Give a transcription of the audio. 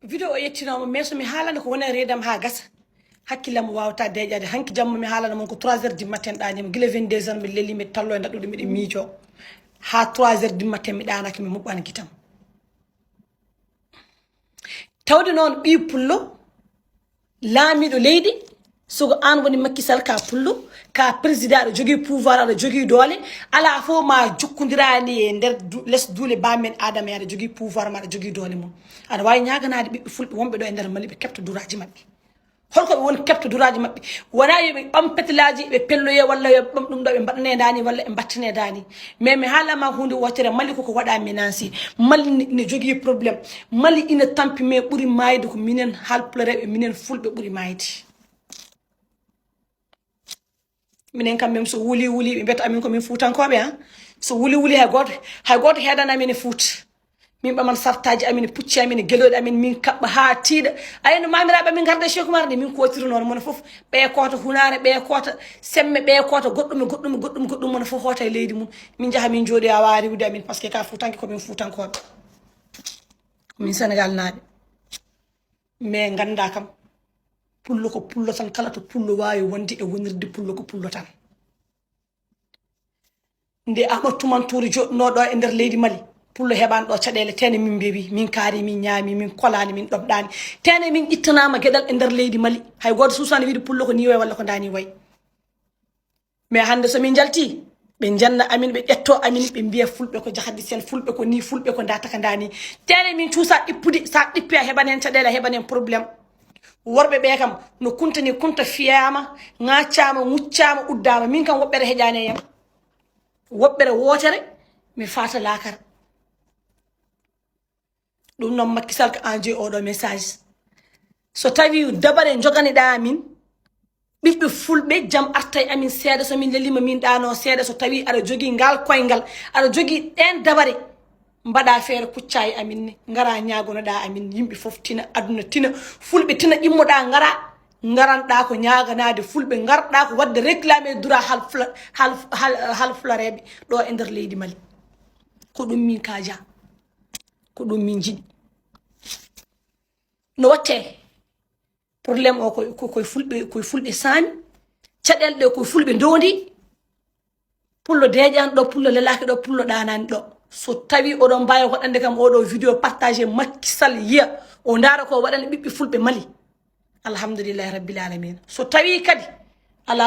video o yettinoma mais somi haalano ko wona redam ha gasa hakkillam wawata deƴade hanki jamma mi haalano mon ko 3h du matin ɗanima guila 22h mi leli mi tallo e daɗɗude miɗe miijo ha 3h du matin mi ɗanaki mi muɓɓani kitam tawde noon ɓi pullo laamiɗo leydi sogo an woni Macky Sall ka pullo ka président aɗa jogui pouvoir aɗa jogui doole ala fo ma jokkodirani e nder less duule bamen adama aɗa jogui pouvoir ma aɗa jogui doole mum aɗa wawi ñaganade ɓiɓɓe fulɓe wonɓe ɗo e nder Mali ɓe kebta duraji mabɓe holko ɓe woni kebta duraji mabɓe wona yoɓe ɓam petelaji ɓe pelloye walla yo ɓam ɗum ɗo ɓe mbaɗane dani walla ɓe battanee dani mais mi haalama hunde wotere Mali koko waɗa menanci Mali ne jogui probléme Mali ina tampi mais ɓuuri mayde ko minen halpulareɓe minen fulɓe ɓuuri mayde minen kam même so wuli ɓe mbiyata amin komin fuutankoɓe ha so wuli hay goto heeɗana amin e Fouta min ɓaman sartaji amin pucci amin gueloɗe amin min kaɓɓa ha tiiɗa ayno mamiraɓe amin garda Cheikh Oumar ni min kotiri noon mona foof ɓeye koota hunare ɓeye koota semme ɓeye koota goɗɗum mona foof hoota e leydi mum min jaaha min jooɗi a wawi riwde amin par ce que ka fuutanke komin fuutankoɓe min Sénégal naaɓe mais ganda kam pullo ko pullo tan kala to pullo wawi wonde e wonirde pullo ko pullo tan nde Amadou Toumane Touré joɗɗonoɗo e nder leydi Mali pullo heɓani ɗo caɗele tene min mbewi min kaari min ñaami min kolani min ɗomɗani tene min ittanama gueɗal e nder leydi Mali hay goto susani wiide pullo ko ni way walla ko dani way mais hande somin jalti ɓe janna amin ɓe ƴetto amin ɓe mbiya fulɓe ko jahadi sen fulɓe ko ni fulɓe ko dataka dani tene min cuusa ɗippude sa ɗippi a heɓan hen caɗele a heɓan hen probléme worɓe ɓe kam no kuntani kunta fiyama ŋaccama muccama uddama min kam woɓɓere heƴani yam woɓɓere wotere mi fata lakara ɗum noon Macky Sall ko an jeeyi oɗo message so tawi dabare joganiɗa amin ɓiɓɓe fulɓe jaam arta e amin seeɗa somin lelima min ɗano seeɗa so tawi aɗa jogui ngal koyngal aɗa jogui ɗen dabare mbaɗa feere kucca e amin ne gara ñagonoɗa amin yimɓe foof tina aduna tina fulɓe tina ƴimmoɗa garanɗa ko ñaganade fulɓe garɗa ko wadde réclamé droit halfulareɓe ɗo e nder leydi Mali ko ɗum min kaja ko ɗum min jiɗi no watte probléme o koye fulɓe saami caɗele ɗe koye fulɓe dondi pullo deƴani ɗo pullo lelaki ɗo pullo ɗanani ɗo so tawi oɗon mbawi waɗande kam oɗo vidéo partagé Macky Sall yiya o daara ko waɗande ɓiɓɓe fulɓe Mali alhamdulillahi rabbil alamin so tawi kadi ala